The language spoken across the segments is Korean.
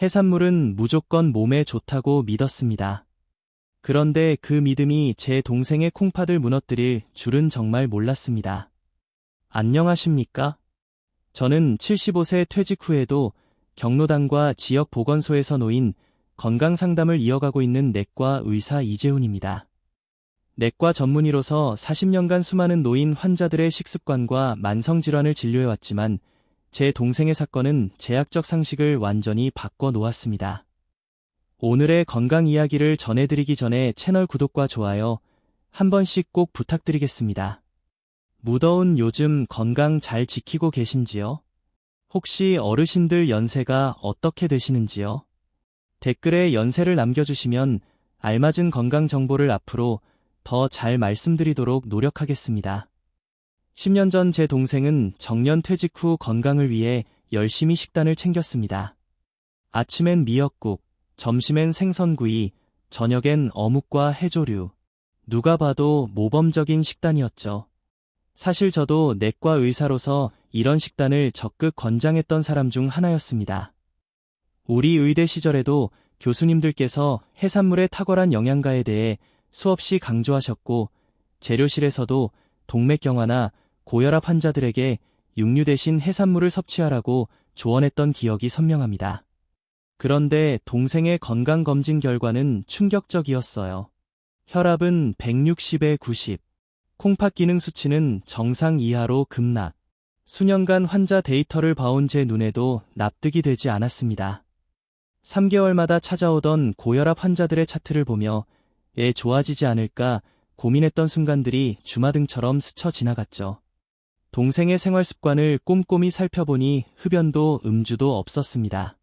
해산물은 무조건 몸에 좋다고 믿었습니다. 그런데 그 믿음이 제 동생의 콩팥을 무너뜨릴 줄은 정말 몰랐습니다. 안녕하십니까? 저는 75세 퇴직 후에도 경로당과 지역 보건소에서 놓인 건강 상담을 이어가고 있는 내과 의사 이재훈입니다. 내과 전문의로서 40년간 수많은 노인 환자들의 식습관과 만성질환을 진료해왔지만 제 동생의 사건은 제약적 상식을 완전히 바꿔 놓았습니다. 오늘의 건강 이야기를 전해드리기 전에 채널 구독과 좋아요 한 번씩 꼭 부탁드리겠습니다. 무더운 요즘 건강 잘 지키고 계신지요? 혹시 어르신들 연세가 어떻게 되시는지요? 댓글에 연세를 남겨주시면 알맞은 건강 정보를 앞으로 더 잘 말씀드리도록 노력하겠습니다. 10년 전 제 동생은 정년 퇴직 후 건강을 위해 열심히 식단을 챙겼습니다. 아침엔 미역국, 점심엔 생선구이, 저녁엔 어묵과 해조류. 누가 봐도 모범적인 식단이었죠. 사실 저도 내과 의사로서 이런 식단을 적극 권장했던 사람 중 하나였습니다. 우리 의대 시절에도 교수님들께서 해산물의 탁월한 영양가에 대해 수없이 강조하셨고, 재료실에서도 동맥경화나 고혈압 환자들에게 육류 대신 해산물을 섭취하라고 조언했던 기억이 선명합니다. 그런데 동생의 건강검진 결과는 충격적이었어요. 혈압은 160에 90, 콩팥 기능 수치는 정상 이하로 급락. 수년간 환자 데이터를 봐온 제 눈에도 납득이 되지 않았습니다. 3개월마다 찾아오던 고혈압 환자들의 차트를 보며 좋아지지 않을까 고민했던 순간들이 주마등처럼 스쳐 지나갔죠. 동생의 생활 습관을 꼼꼼히 살펴보니 흡연도 음주도 없었습니다.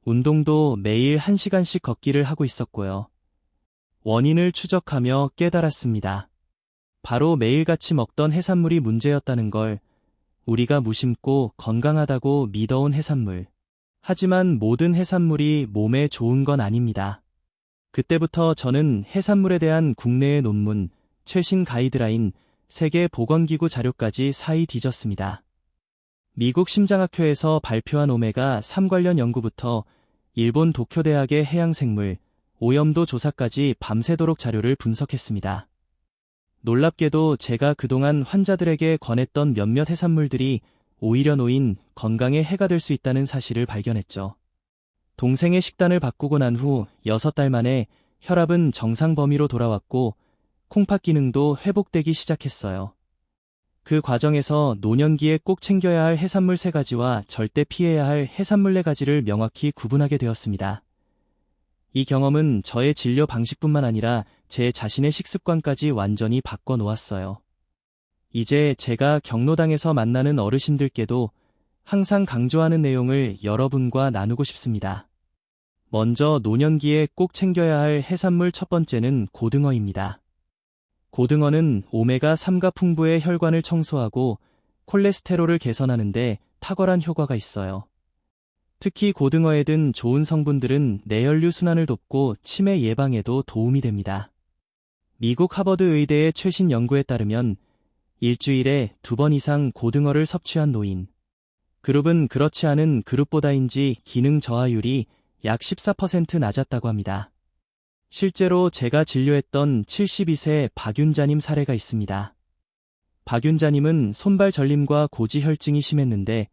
운동도 매일 1시간씩 걷기를 하고 있었고요. 원인을 추적하며 깨달았습니다. 바로 매일같이 먹던 해산물이 문제였다는 걸. 우리가 무심코 건강하다고 믿어온 해산물. 하지만 모든 해산물이 몸에 좋은 건 아닙니다. 그때부터 저는 해산물에 대한 국내의 논문, 최신 가이드라인, 세계보건기구 자료까지 사이 뒤졌습니다. 미국 심장학회에서 발표한 오메가3 관련 연구부터 일본 도쿄대학의 해양생물, 오염도 조사까지 밤새도록 자료를 분석했습니다. 놀랍게도 제가 그동안 환자들에게 권했던 몇몇 해산물들이 오히려 노인 건강에 해가 될 수 있다는 사실을 발견했죠. 동생의 식단을 바꾸고 난 후 6달 만에 혈압은 정상 범위로 돌아왔고 콩팥 기능도 회복되기 시작했어요. 그 과정에서 노년기에 꼭 챙겨야 할 해산물 3가지와 절대 피해야 할 해산물 4가지를 명확히 구분하게 되었습니다. 이 경험은 저의 진료 방식뿐만 아니라 제 자신의 식습관까지 완전히 바꿔 놓았어요. 이제 제가 경로당에서 만나는 어르신들께도 항상 강조하는 내용을 여러분과 나누고 싶습니다. 먼저 노년기에 꼭 챙겨야 할 해산물 첫 번째는 고등어입니다. 고등어는 오메가3가 풍부해 혈관을 청소하고 콜레스테롤을 개선하는 데 탁월한 효과가 있어요. 특히 고등어에 든 좋은 성분들은 내혈류 순환을 돕고 치매 예방에도 도움이 됩니다. 미국 하버드 의대의 최신 연구에 따르면 일주일에 2번 이상 고등어를 섭취한 노인, 그룹은 그렇지 않은 그룹보다인지 기능 저하율이 약 14% 낮았다고 합니다. 실제로 제가 진료했던 72세 박윤자님 사례가 있습니다. 박윤자님은 손발 저림과 고지혈증이 심했는데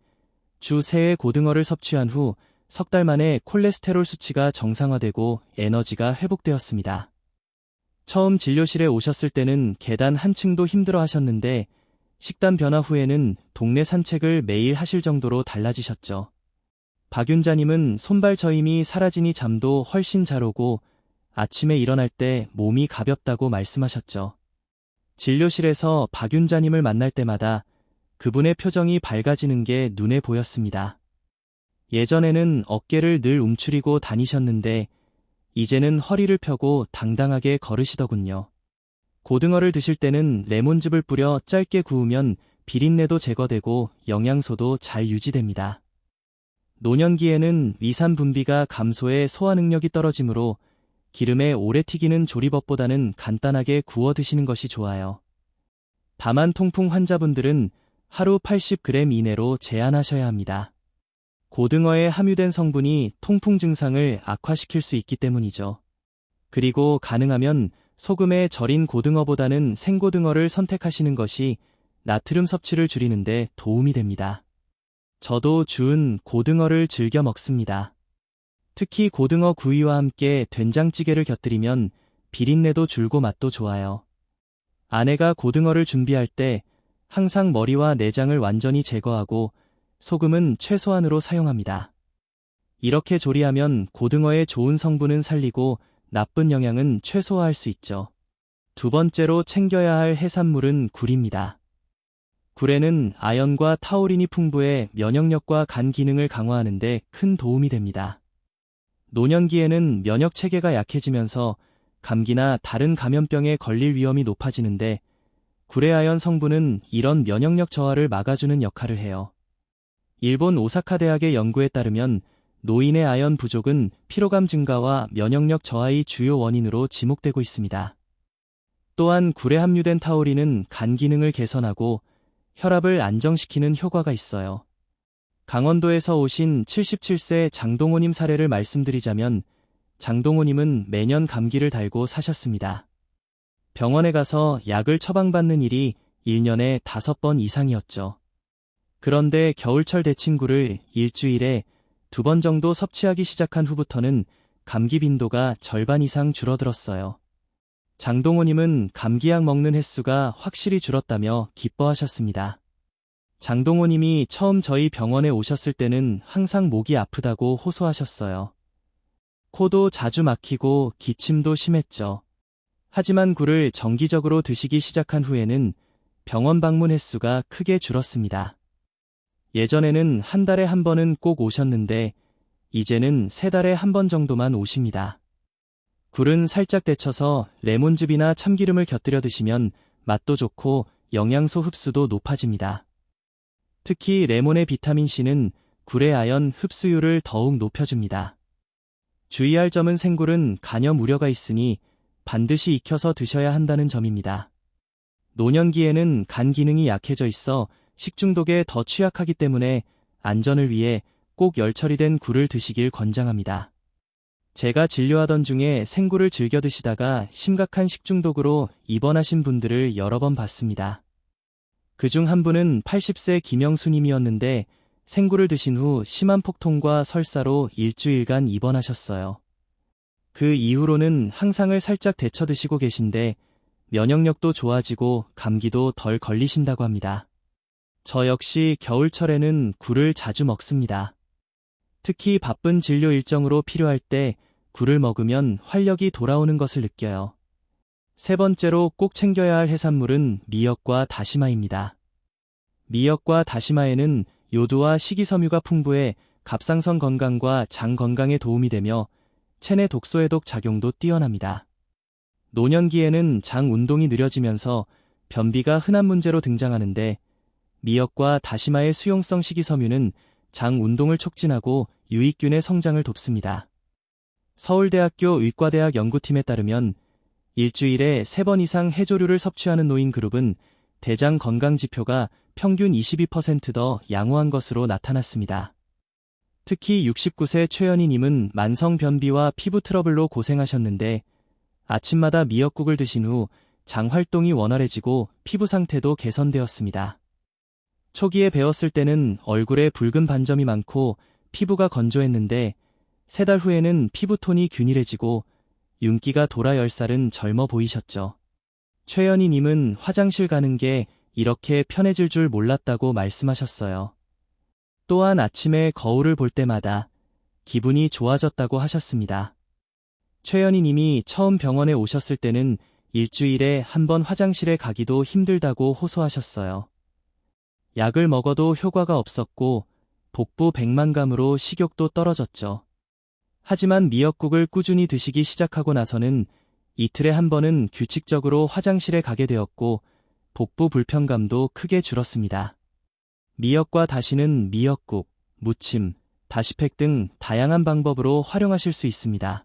주 3회 고등어를 섭취한 후 석 달 만에 콜레스테롤 수치가 정상화되고 에너지가 회복되었습니다. 처음 진료실에 오셨을 때는 계단 한층도 힘들어 하셨는데 식단 변화 후에는 동네 산책을 매일 하실 정도로 달라지셨죠. 박윤자님은 손발 저림이 사라지니 잠도 훨씬 잘 오고 아침에 일어날 때 몸이 가볍다고 말씀하셨죠. 진료실에서 박윤자님을 만날 때마다 그분의 표정이 밝아지는 게 눈에 보였습니다. 예전에는 어깨를 늘 움츠리고 다니셨는데 이제는 허리를 펴고 당당하게 걸으시더군요. 고등어를 드실 때는 레몬즙을 뿌려 짧게 구우면 비린내도 제거되고 영양소도 잘 유지됩니다. 노년기에는 위산 분비가 감소해 소화 능력이 떨어지므로 기름에 오래 튀기는 조리법보다는 간단하게 구워 드시는 것이 좋아요. 다만 통풍 환자분들은 하루 80g 이내로 제한하셔야 합니다. 고등어에 함유된 성분이 통풍 증상을 악화시킬 수 있기 때문이죠. 그리고 가능하면 소금에 절인 고등어보다는 생고등어를 선택하시는 것이 나트륨 섭취를 줄이는 데 도움이 됩니다. 저도 주은 고등어를 즐겨 먹습니다. 특히 고등어 구이와 함께 된장찌개를 곁들이면 비린내도 줄고 맛도 좋아요. 아내가 고등어를 준비할 때 항상 머리와 내장을 완전히 제거하고 소금은 최소한으로 사용합니다. 이렇게 조리하면 고등어의 좋은 성분은 살리고 나쁜 영양은 최소화할 수 있죠. 두 번째로 챙겨야 할 해산물은 굴입니다. 굴에는 아연과 타우린이 풍부해 면역력과 간 기능을 강화하는 데 큰 도움이 됩니다. 노년기에는 면역 체계가 약해지면서 감기나 다른 감염병에 걸릴 위험이 높아지는데 굴의 아연 성분은 이런 면역력 저하를 막아주는 역할을 해요. 일본 오사카 대학의 연구에 따르면 노인의 아연 부족은 피로감 증가와 면역력 저하의 주요 원인으로 지목되고 있습니다. 또한 굴에 함유된 타우린은 간 기능을 개선하고 혈압을 안정시키는 효과가 있어요. 강원도에서 오신 77세 장동호님 사례를 말씀드리자면 장동호님은 매년 감기를 달고 사셨습니다. 병원에 가서 약을 처방받는 일이 1년에 5번 이상이었죠. 그런데 겨울철 데친굴을 일주일에 2번 정도 섭취하기 시작한 후부터는 감기 빈도가 절반 이상 줄어들었어요. 장동호님은 감기약 먹는 횟수가 확실히 줄었다며 기뻐하셨습니다. 장동호님이 처음 저희 병원에 오셨을 때는 항상 목이 아프다고 호소하셨어요. 코도 자주 막히고 기침도 심했죠. 하지만 굴을 정기적으로 드시기 시작한 후에는 병원 방문 횟수가 크게 줄었습니다. 예전에는 한 달에 한 번은 꼭 오셨는데 이제는 3달에 한 번 정도만 오십니다. 굴은 살짝 데쳐서 레몬즙이나 참기름을 곁들여 드시면 맛도 좋고 영양소 흡수도 높아집니다. 특히 레몬의 비타민C는 굴의 아연 흡수율을 더욱 높여줍니다. 주의할 점은 생굴은 간염 우려가 있으니 반드시 익혀서 드셔야 한다는 점입니다. 노년기에는 간 기능이 약해져 있어 식중독에 더 취약하기 때문에 안전을 위해 꼭 열처리된 굴을 드시길 권장합니다. 제가 진료하던 중에 생굴을 즐겨 드시다가 심각한 식중독으로 입원하신 분들을 여러 번 봤습니다. 그중 한 분은 80세 김영수님이었는데 생굴을 드신 후 심한 폭통과 설사로 일주일간 입원하셨어요. 그 이후로는 항상을 살짝 데쳐 드시고 계신데 면역력도 좋아지고 감기도 덜 걸리신다고 합니다. 저 역시 겨울철에는 굴을 자주 먹습니다. 특히 바쁜 진료 일정으로 필요할 때 굴을 먹으면 활력이 돌아오는 것을 느껴요. 세 번째로 꼭 챙겨야 할 해산물은 미역과 다시마입니다. 미역과 다시마에는 요도와 식이섬유가 풍부해 갑상선 건강과 장 건강에 도움이 되며 체내 독소 해독 작용도 뛰어납니다. 노년기에는 장 운동이 느려지면서 변비가 흔한 문제로 등장하는데 미역과 다시마의 수용성 식이섬유는 장 운동을 촉진하고 유익균의 성장을 돕습니다. 서울대학교 의과대학 연구팀에 따르면 일주일에 3번 이상 해조류를 섭취하는 노인 그룹은 대장 건강 지표가 평균 22% 더 양호한 것으로 나타났습니다. 특히 69세 최연희님은 만성 변비와 피부 트러블로 고생하셨는데 아침마다 미역국을 드신 후 장 활동이 원활해지고 피부 상태도 개선되었습니다. 초기에 배웠을 때는 얼굴에 붉은 반점이 많고 피부가 건조했는데 3달 후에는 피부톤이 균일해지고 윤기가 돌아 10살은 젊어 보이셨죠. 최연희님은 화장실 가는 게 이렇게 편해질 줄 몰랐다고 말씀하셨어요. 또한 아침에 거울을 볼 때마다 기분이 좋아졌다고 하셨습니다. 최연희님이 처음 병원에 오셨을 때는 일주일에 한 번 화장실에 가기도 힘들다고 호소하셨어요. 약을 먹어도 효과가 없었고 복부 백만감으로 식욕도 떨어졌죠. 하지만 미역국을 꾸준히 드시기 시작하고 나서는 이틀에 한 번은 규칙적으로 화장실에 가게 되었고 복부 불편감도 크게 줄었습니다. 미역과 다시는 미역국, 무침, 다시팩 등 다양한 방법으로 활용하실 수 있습니다.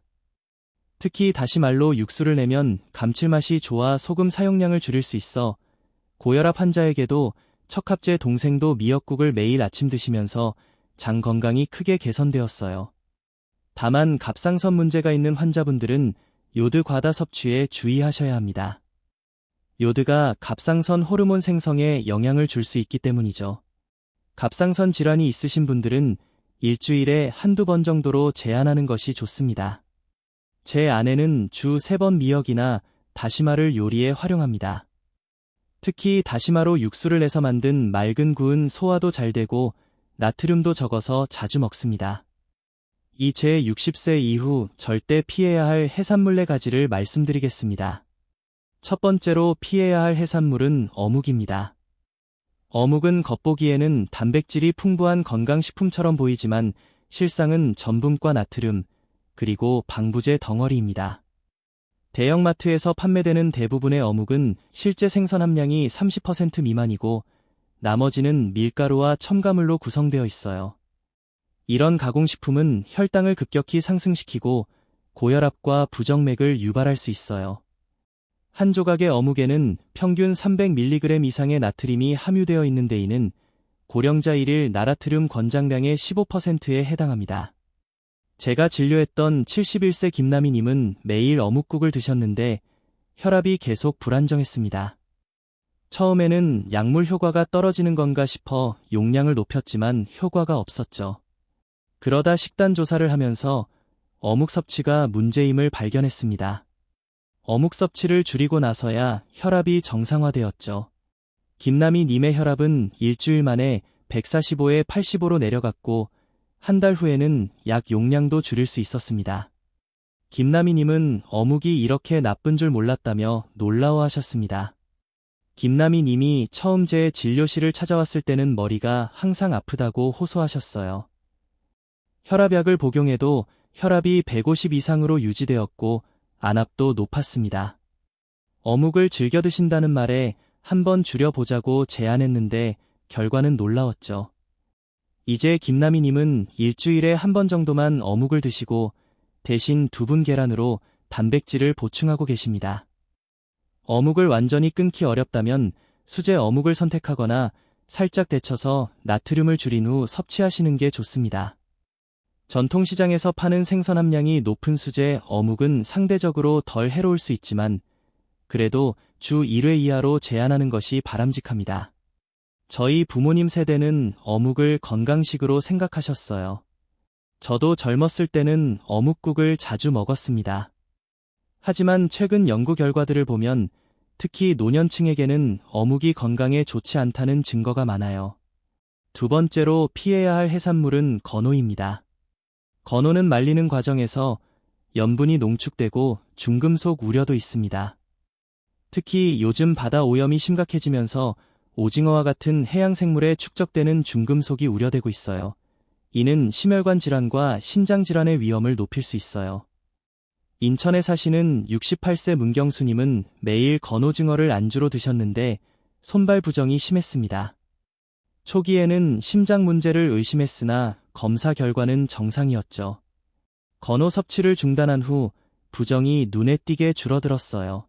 특히 다시말로 육수를 내면 감칠맛이 좋아 소금 사용량을 줄일 수 있어 고혈압 환자에게도 척합제 동생도 미역국을 매일 아침 드시면서 장 건강이 크게 개선되었어요. 다만 갑상선 문제가 있는 환자분들은 요드 과다 섭취에 주의하셔야 합니다. 요드가 갑상선 호르몬 생성에 영향을 줄 수 있기 때문이죠. 갑상선 질환이 있으신 분들은 일주일에 한두 번 정도로 제한하는 것이 좋습니다. 제 아내는 주 3번 미역이나 다시마를 요리에 활용합니다. 특히 다시마로 육수를 내서 만든 맑은 구은 소화도 잘 되고 나트륨도 적어서 자주 먹습니다. 이제 60세 이후 절대 피해야 할 해산물 4가지를 말씀드리겠습니다. 첫 번째로 피해야 할 해산물은 어묵입니다. 어묵은 겉보기에는 단백질이 풍부한 건강식품처럼 보이지만 실상은 전분과 나트륨, 그리고 방부제 덩어리입니다. 대형마트에서 판매되는 대부분의 어묵은 실제 생선 함량이 30% 미만이고 나머지는 밀가루와 첨가물로 구성되어 있어요. 이런 가공식품은 혈당을 급격히 상승시키고 고혈압과 부정맥을 유발할 수 있어요. 한 조각의 어묵에는 평균 300mg 이상의 나트륨이 함유되어 있는 데 이는 고령자 1일 나트륨 권장량의 15%에 해당합니다. 제가 진료했던 71세 김남희님은 매일 어묵국을 드셨는데 혈압이 계속 불안정했습니다. 처음에는 약물 효과가 떨어지는 건가 싶어 용량을 높였지만 효과가 없었죠. 그러다 식단 조사를 하면서 어묵 섭취가 문제임을 발견했습니다. 어묵 섭취를 줄이고 나서야 혈압이 정상화되었죠. 김남희님의 혈압은 일주일 만에 145에 85로 내려갔고 한 달 후에는 약 용량도 줄일 수 있었습니다. 김남희님은 어묵이 이렇게 나쁜 줄 몰랐다며 놀라워하셨습니다. 김남희님이 처음 제 진료실을 찾아왔을 때는 머리가 항상 아프다고 호소하셨어요. 혈압약을 복용해도 혈압이 150 이상으로 유지되었고 안압도 높았습니다. 어묵을 즐겨 드신다는 말에 한번 줄여보자고 제안했는데 결과는 놀라웠죠. 이제 김남희님은 일주일에 한 번 정도만 어묵을 드시고 대신 두분 계란으로 단백질을 보충하고 계십니다. 어묵을 완전히 끊기 어렵다면 수제 어묵을 선택하거나 살짝 데쳐서 나트륨을 줄인 후 섭취하시는 게 좋습니다. 전통시장에서 파는 생선 함량이 높은 수제 어묵은 상대적으로 덜 해로울 수 있지만 그래도 주 1회 이하로 제한하는 것이 바람직합니다. 저희 부모님 세대는 어묵을 건강식으로 생각하셨어요. 저도 젊었을 때는 어묵국을 자주 먹었습니다. 하지만 최근 연구 결과들을 보면 특히 노년층에게는 어묵이 건강에 좋지 않다는 증거가 많아요. 두 번째로 피해야 할 해산물은 건어입니다. 건어는 말리는 과정에서 염분이 농축되고 중금속 우려도 있습니다. 특히 요즘 바다 오염이 심각해지면서 오징어와 같은 해양 생물에 축적되는 중금속이 우려되고 있어요. 이는 심혈관 질환과 신장 질환의 위험을 높일 수 있어요. 인천에 사시는 68세 문경수님은 매일 건오징어를 안주로 드셨는데 손발 부정이 심했습니다. 초기에는 심장 문제를 의심했으나 검사 결과는 정상이었죠. 건어 섭취를 중단한 후 부정이 눈에 띄게 줄어들었어요.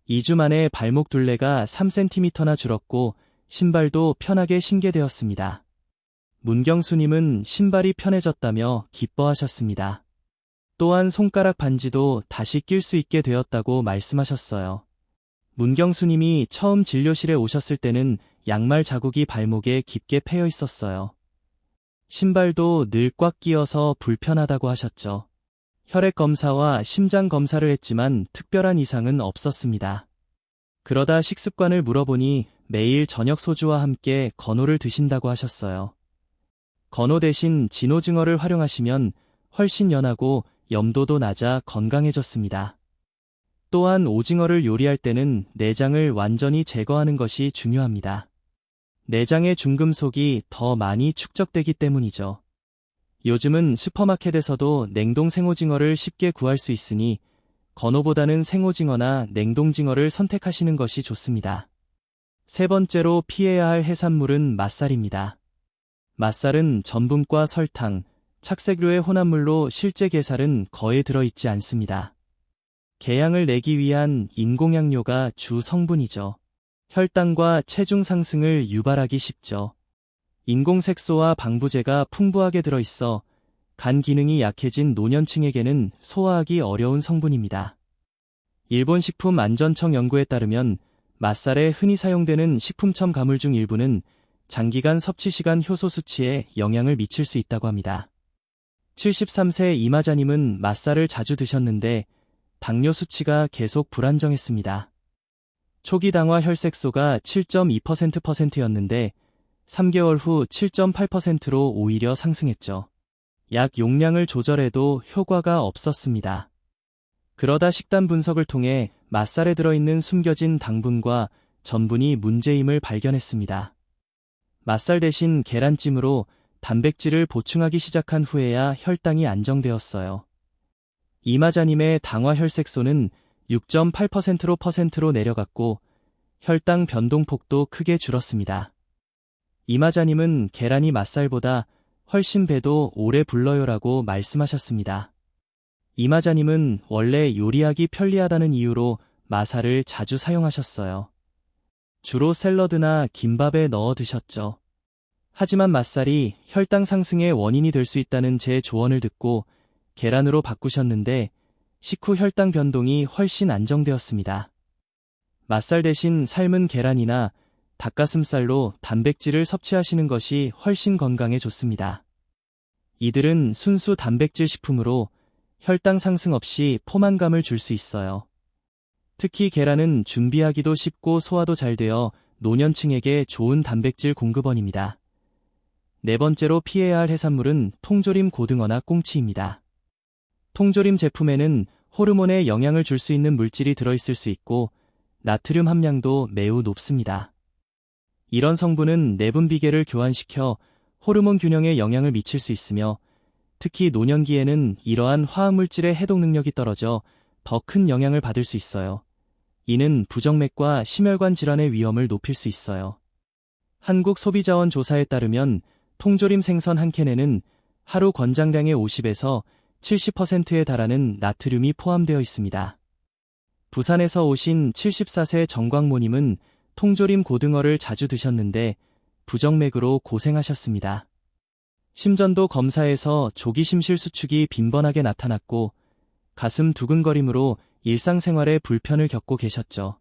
2주 만에 발목 둘레가 3cm나 줄었고 신발도 편하게 신게 되었습니다. 문경수님은 신발이 편해졌다며 기뻐하셨습니다. 또한 손가락 반지도 다시 낄 수 있게 되었다고 말씀하셨어요. 문경수님이 처음 진료실에 오셨을 때는 양말 자국이 발목에 깊게 패여 있었어요. 신발도 늘 꽉 끼어서 불편하다고 하셨죠. 혈액 검사와 심장 검사를 했지만 특별한 이상은 없었습니다. 그러다 식습관을 물어보니 매일 저녁 소주와 함께 건어를 드신다고 하셨어요. 건어 대신 진오징어를 활용하시면 훨씬 연하고 염도도 낮아 건강해졌습니다. 또한 오징어를 요리할 때는 내장을 완전히 제거하는 것이 중요합니다. 내장의 중금속이 더 많이 축적되기 때문이죠. 요즘은 슈퍼마켓에서도 냉동 생오징어를 쉽게 구할 수 있으니 건어보다는 생오징어나 냉동징어를 선택하시는 것이 좋습니다. 세 번째로 피해야 할 해산물은 맛살입니다. 맛살은 전분과 설탕, 착색료의 혼합물로 실제 게살은 거의 들어있지 않습니다. 개양을 내기 위한 인공향료가 주 성분이죠. 혈당과 체중 상승을 유발하기 쉽죠. 인공색소와 방부제가 풍부하게 들어있어 간 기능이 약해진 노년층에게는 소화하기 어려운 성분입니다. 일본 식품안전청 연구에 따르면 맛살에 흔히 사용되는 식품첨 가물 중 일부는 장기간 섭취 시간 효소 수치에 영향을 미칠 수 있다고 합니다. 73세 이마자님은 맛살을 자주 드셨는데 당뇨 수치가 계속 불안정했습니다. 초기 당화 혈색소가 7.2%였는데 3개월 후 7.8%로 오히려 상승했죠. 약 용량을 조절해도 효과가 없었습니다. 그러다 식단 분석을 통해 맛살에 들어있는 숨겨진 당분과 전분이 문제임을 발견했습니다. 맛살 대신 계란찜으로 단백질을 보충하기 시작한 후에야 혈당이 안정되었어요. 이마자님의 당화 혈색소는 6.8%로 내려갔고 혈당 변동폭도 크게 줄었습니다. 이마자님은 계란이 맛살보다 훨씬 배도 오래 불러요라고 말씀하셨습니다. 이마자님은 원래 요리하기 편리하다는 이유로 마살을 자주 사용하셨어요. 주로 샐러드나 김밥에 넣어 드셨죠. 하지만 맛살이 혈당 상승의 원인이 될 수 있다는 제 조언을 듣고 계란으로 바꾸셨는데 식후 혈당 변동이 훨씬 안정되었습니다. 맛살 대신 삶은 계란이나 닭가슴살로 단백질을 섭취하시는 것이 훨씬 건강에 좋습니다. 이들은 순수 단백질 식품으로 혈당 상승 없이 포만감을 줄 수 있어요. 특히 계란은 준비하기도 쉽고 소화도 잘 되어 노년층에게 좋은 단백질 공급원입니다. 네 번째로 피해야 할 해산물은 통조림 고등어나 꽁치입니다. 통조림 제품에는 호르몬에 영향을 줄 수 있는 물질이 들어있을 수 있고 나트륨 함량도 매우 높습니다. 이런 성분은 내분 비계를 교환시켜 호르몬 균형에 영향을 미칠 수 있으며 특히 노년기에는 이러한 화학물질의 해독 능력이 떨어져 더 큰 영향을 받을 수 있어요. 이는 부정맥과 심혈관 질환의 위험을 높일 수 있어요. 한국소비자원 조사에 따르면 통조림 생선 한 캔에는 하루 권장량의 50에서 70%에 달하는 나트륨이 포함되어 있습니다. 부산에서 오신 74세 정광모님은 통조림 고등어를 자주 드셨는데 부정맥으로 고생하셨습니다. 심전도 검사에서 조기심실 수축이 빈번하게 나타났고 가슴 두근거림으로 일상생활에 불편을 겪고 계셨죠.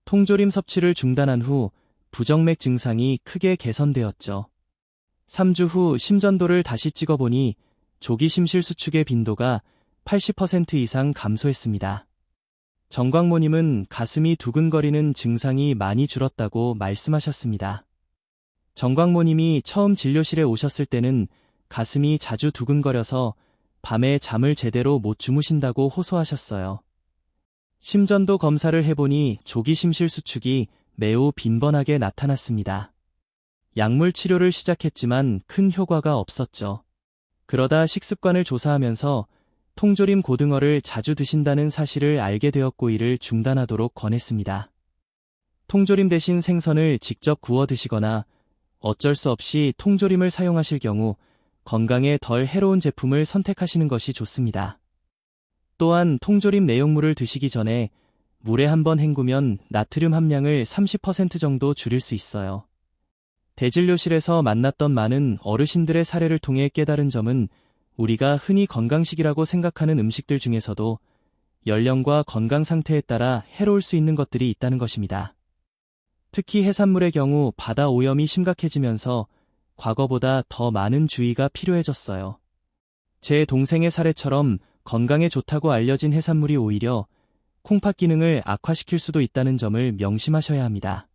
통조림 섭취를 중단한 후 부정맥 증상이 크게 개선되었죠. 3주 후 심전도를 다시 찍어보니 조기심실 수축의 빈도가 80% 이상 감소했습니다. 정광모님은 가슴이 두근거리는 증상이 많이 줄었다고 말씀하셨습니다. 정광모님이 처음 진료실에 오셨을 때는 가슴이 자주 두근거려서 밤에 잠을 제대로 못 주무신다고 호소하셨어요. 심전도 검사를 해보니 조기심실 수축이 매우 빈번하게 나타났습니다. 약물 치료를 시작했지만 큰 효과가 없었죠. 그러다 식습관을 조사하면서 통조림 고등어를 자주 드신다는 사실을 알게 되었고 이를 중단하도록 권했습니다. 통조림 대신 생선을 직접 구워 드시거나 어쩔 수 없이 통조림을 사용하실 경우 건강에 덜 해로운 제품을 선택하시는 것이 좋습니다. 또한 통조림 내용물을 드시기 전에 물에 한번 헹구면 나트륨 함량을 30% 정도 줄일 수 있어요. 대진료실에서 만났던 많은 어르신들의 사례를 통해 깨달은 점은 우리가 흔히 건강식이라고 생각하는 음식들 중에서도 연령과 건강 상태에 따라 해로울 수 있는 것들이 있다는 것입니다. 특히 해산물의 경우 바다 오염이 심각해지면서 과거보다 더 많은 주의가 필요해졌어요. 제 동생의 사례처럼 건강에 좋다고 알려진 해산물이 오히려 콩팥 기능을 악화시킬 수도 있다는 점을 명심하셔야 합니다.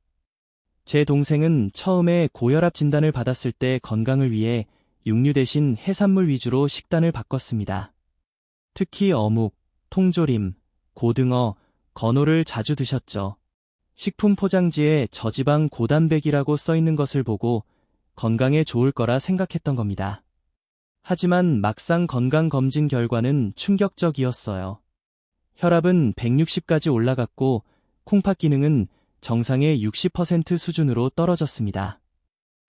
제 동생은 처음에 고혈압 진단을 받았을 때 건강을 위해 육류 대신 해산물 위주로 식단을 바꿨습니다. 특히 어묵, 통조림, 고등어, 건어를 자주 드셨죠. 식품 포장지에 저지방 고단백이라고 써있는 것을 보고 건강에 좋을 거라 생각했던 겁니다. 하지만 막상 건강검진 결과는 충격적이었어요. 혈압은 160까지 올라갔고 콩팥 기능은 정상의 60% 수준으로 떨어졌습니다.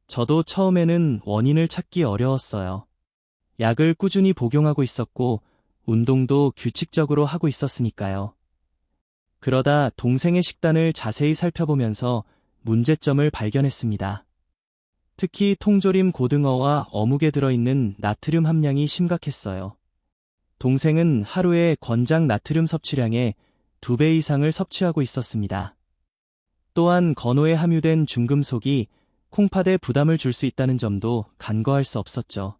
저도 처음에는 원인을 찾기 어려웠어요. 약을 꾸준히 복용하고 있었고 운동도 규칙적으로 하고 있었으니까요. 그러다 동생의 식단을 자세히 살펴보면서 문제점을 발견했습니다. 특히 통조림 고등어와 어묵에 들어있는 나트륨 함량이 심각했어요. 동생은 하루에 권장 나트륨 섭취량의 2배 이상을 섭취하고 있었습니다. 또한 건어에 함유된 중금속이 콩팥에 부담을 줄 수 있다는 점도 간과할 수 없었죠.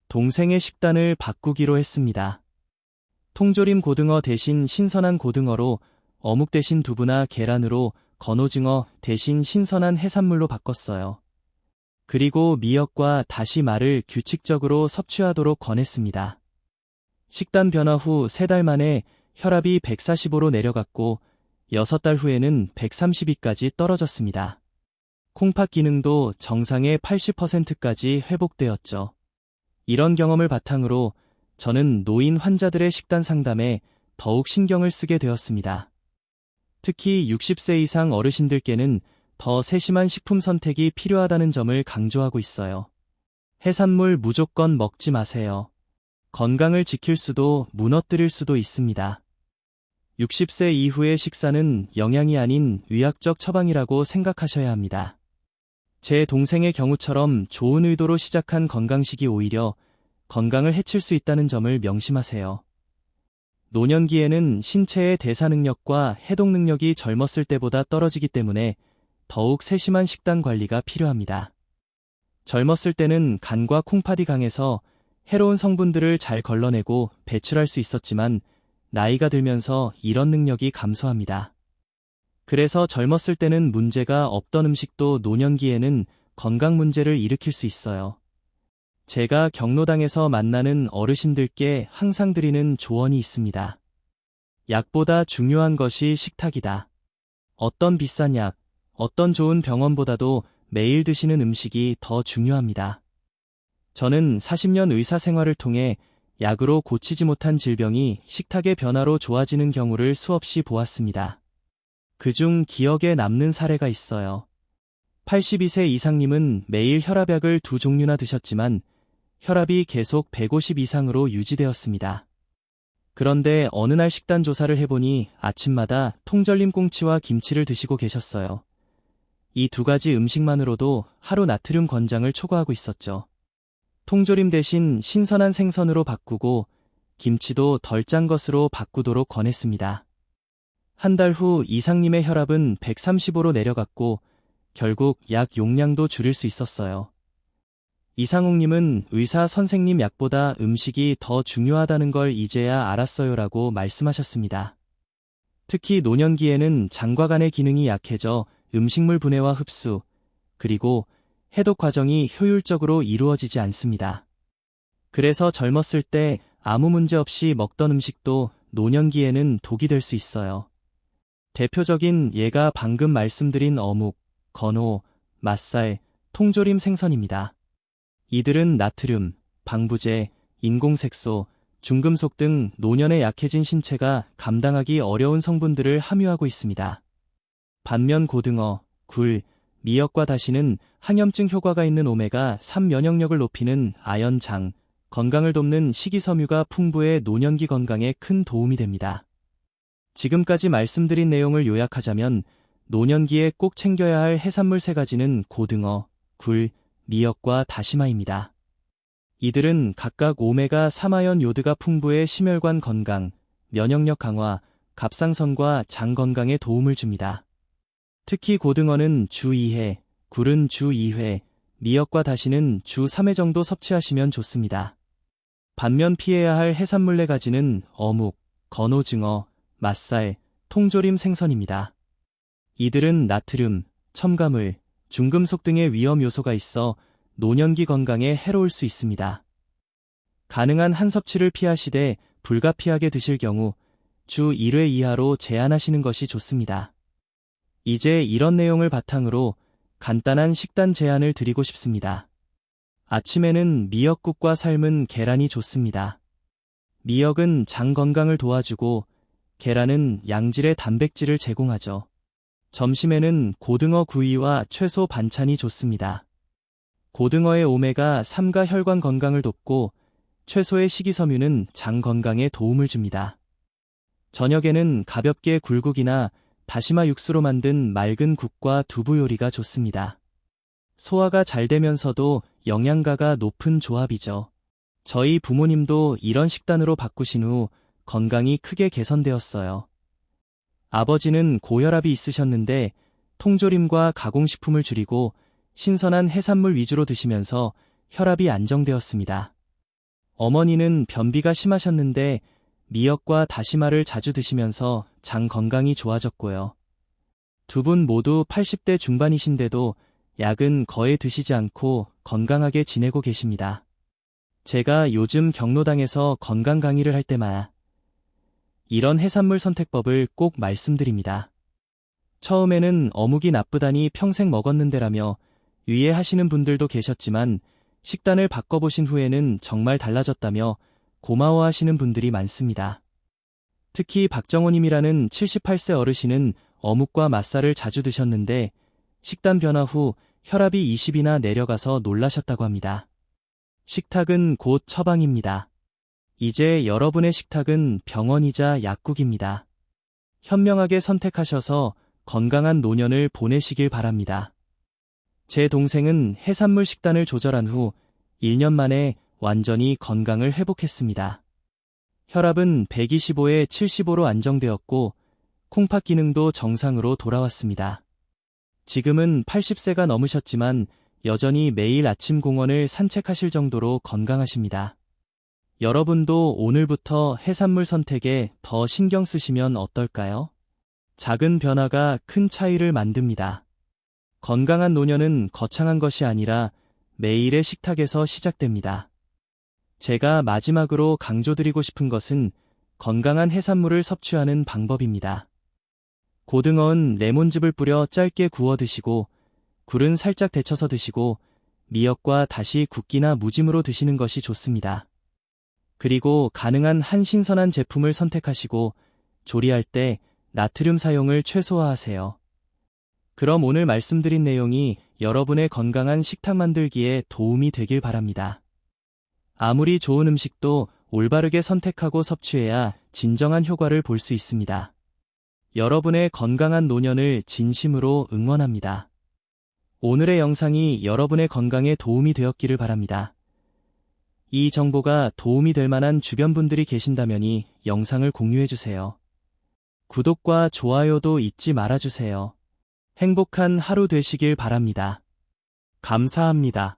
동생의 식단을 바꾸기로 했습니다. 통조림 고등어 대신 신선한 고등어로, 어묵 대신 두부나 계란으로, 건오징어 대신 신선한 해산물로 바꿨어요. 그리고 미역과 다시마를 규칙적으로 섭취하도록 권했습니다. 식단 변화 후 3달 만에 혈압이 145로 내려갔고 6달 후에는 132까지 떨어졌습니다. 콩팥 기능도 정상의 80%까지 회복되었죠. 이런 경험을 바탕으로 저는 노인 환자들의 식단 상담에 더욱 신경을 쓰게 되었습니다. 특히 60세 이상 어르신들께는 더 세심한 식품 선택이 필요하다는 점을 강조하고 있어요. 해산물 무조건 먹지 마세요. 건강을 지킬 수도 무너뜨릴 수도 있습니다. 60세 이후의 식사는 영양이 아닌 의학적 처방이라고 생각하셔야 합니다. 제 동생의 경우처럼 좋은 의도로 시작한 건강식이 오히려 건강을 해칠 수 있다는 점을 명심하세요. 노년기에는 신체의 대사 능력과 해독 능력이 젊었을 때보다 떨어지기 때문에 더욱 세심한 식단 관리가 필요합니다. 젊었을 때는 간과 콩팥이 강해서 해로운 성분들을 잘 걸러내고 배출할 수 있었지만 나이가 들면서 이런 능력이 감소합니다. 그래서 젊었을 때는 문제가 없던 음식도 노년기에는 건강 문제를 일으킬 수 있어요. 제가 경로당에서 만나는 어르신들께 항상 드리는 조언이 있습니다. 약보다 중요한 것이 식탁이다. 어떤 비싼 약, 어떤 좋은 병원보다도 매일 드시는 음식이 더 중요합니다. 저는 40년 의사 생활을 통해 약으로 고치지 못한 질병이 식탁의 변화로 좋아지는 경우를 수없이 보았습니다. 그중 기억에 남는 사례가 있어요. 82세 이상님은 매일 혈압약을 2종류나 드셨지만 혈압이 계속 150 이상으로 유지되었습니다. 그런데 어느 날 식단 조사를 해보니 아침마다 통절림 꽁치와 김치를 드시고 계셨어요. 이 2가지 음식만으로도 하루 나트륨 권장을 초과하고 있었죠. 통조림 대신 신선한 생선으로 바꾸고 김치도 덜 짠 것으로 바꾸도록 권했습니다. 한 달 후 이상님의 혈압은 135로 내려갔고 결국 약 용량도 줄일 수 있었어요. 이상욱님은 의사 선생님 약보다 음식이 더 중요하다는 걸 이제야 알았어요라고 말씀하셨습니다. 특히 노년기에는 장과 간의 기능이 약해져 음식물 분해와 흡수, 그리고 해독 과정이 효율적으로 이루어지지 않습니다. 그래서 젊었을 때 아무 문제 없이 먹던 음식도 노년기에는 독이 될 수 있어요. 대표적인 예가 방금 말씀드린 어묵, 건어, 맛살, 통조림 생선입니다. 이들은 나트륨, 방부제, 인공색소, 중금속 등 노년에 약해진 신체가 감당하기 어려운 성분들을 함유하고 있습니다. 반면 고등어, 굴, 미역과 다시는 항염증 효과가 있는 오메가3 면역력을 높이는 아연장, 건강을 돕는 식이섬유가 풍부해 노년기 건강에 큰 도움이 됩니다. 지금까지 말씀드린 내용을 요약하자면 노년기에 꼭 챙겨야 할 해산물 3가지는 고등어, 굴, 미역과 다시마입니다. 이들은 각각 오메가3 아연 요드가 풍부해 심혈관 건강, 면역력 강화, 갑상선과 장 건강에 도움을 줍니다. 특히 고등어는 주 2회, 굴은 주 2회, 미역과 다시는 주 3회 정도 섭취하시면 좋습니다. 반면 피해야 할 해산물 4가지는 어묵, 건오징어, 맛살, 통조림 생선입니다. 이들은 나트륨, 첨가물, 중금속 등의 위험 요소가 있어 노년기 건강에 해로울 수 있습니다. 가능한 한 섭취를 피하시되 불가피하게 드실 경우 주 1회 이하로 제한하시는 것이 좋습니다. 이제 이런 내용을 바탕으로 간단한 식단 제안을 드리고 싶습니다. 아침에는 미역국과 삶은 계란이 좋습니다. 미역은 장 건강을 도와주고 계란은 양질의 단백질을 제공하죠. 점심에는 고등어 구이와 채소 반찬이 좋습니다. 고등어의 오메가3가 혈관 건강을 돕고 채소의 식이섬유는 장 건강에 도움을 줍니다. 저녁에는 가볍게 굴국이나 다시마 육수로 만든 맑은 국과 두부 요리가 좋습니다. 소화가 잘 되면서도 영양가가 높은 조합이죠. 저희 부모님도 이런 식단으로 바꾸신 후 건강이 크게 개선되었어요. 아버지는 고혈압이 있으셨는데 통조림과 가공식품을 줄이고 신선한 해산물 위주로 드시면서 혈압이 안정되었습니다. 어머니는 변비가 심하셨는데 미역과 다시마를 자주 드시면서 장 건강이 좋아졌고요. 두 분 모두 80대 중반이신데도 약은 거의 드시지 않고 건강하게 지내고 계십니다. 제가 요즘 경로당에서 건강 강의를 할 때마다 이런 해산물 선택법을 꼭 말씀드립니다. 처음에는 어묵이 나쁘다니 평생 먹었는데라며 위해하시는 분들도 계셨지만 식단을 바꿔보신 후에는 정말 달라졌다며 고마워하시는 분들이 많습니다. 특히 박정호님이라는 78세 어르신은 어묵과 맛살을 자주 드셨는데 식단 변화 후 혈압이 20이나 내려가서 놀라셨다고 합니다. 식탁은 곧 처방입니다. 이제 여러분의 식탁은 병원이자 약국입니다. 현명하게 선택하셔서 건강한 노년을 보내시길 바랍니다. 제 동생은 해산물 식단을 조절한 후 1년 만에 완전히 건강을 회복했습니다. 혈압은 125에 75로 안정되었고 콩팥 기능도 정상으로 돌아왔습니다. 지금은 80세가 넘으셨지만 여전히 매일 아침 공원을 산책하실 정도로 건강하십니다. 여러분도 오늘부터 해산물 선택에 더 신경 쓰시면 어떨까요? 작은 변화가 큰 차이를 만듭니다. 건강한 노년은 거창한 것이 아니라 매일의 식탁에서 시작됩니다. 제가 마지막으로 강조드리고 싶은 것은 건강한 해산물을 섭취하는 방법입니다. 고등어는 레몬즙을 뿌려 짧게 구워 드시고 굴은 살짝 데쳐서 드시고 미역과 다시 굽기나 무짐으로 드시는 것이 좋습니다. 그리고 가능한 한 신선한 제품을 선택하시고 조리할 때 나트륨 사용을 최소화하세요. 그럼 오늘 말씀드린 내용이 여러분의 건강한 식탁 만들기에 도움이 되길 바랍니다. 아무리 좋은 음식도 올바르게 선택하고 섭취해야 진정한 효과를 볼 수 있습니다. 여러분의 건강한 노년을 진심으로 응원합니다. 오늘의 영상이 여러분의 건강에 도움이 되었기를 바랍니다. 이 정보가 도움이 될 만한 주변 분들이 계신다면 영상을 공유해주세요. 구독과 좋아요도 잊지 말아주세요. 행복한 하루 되시길 바랍니다. 감사합니다.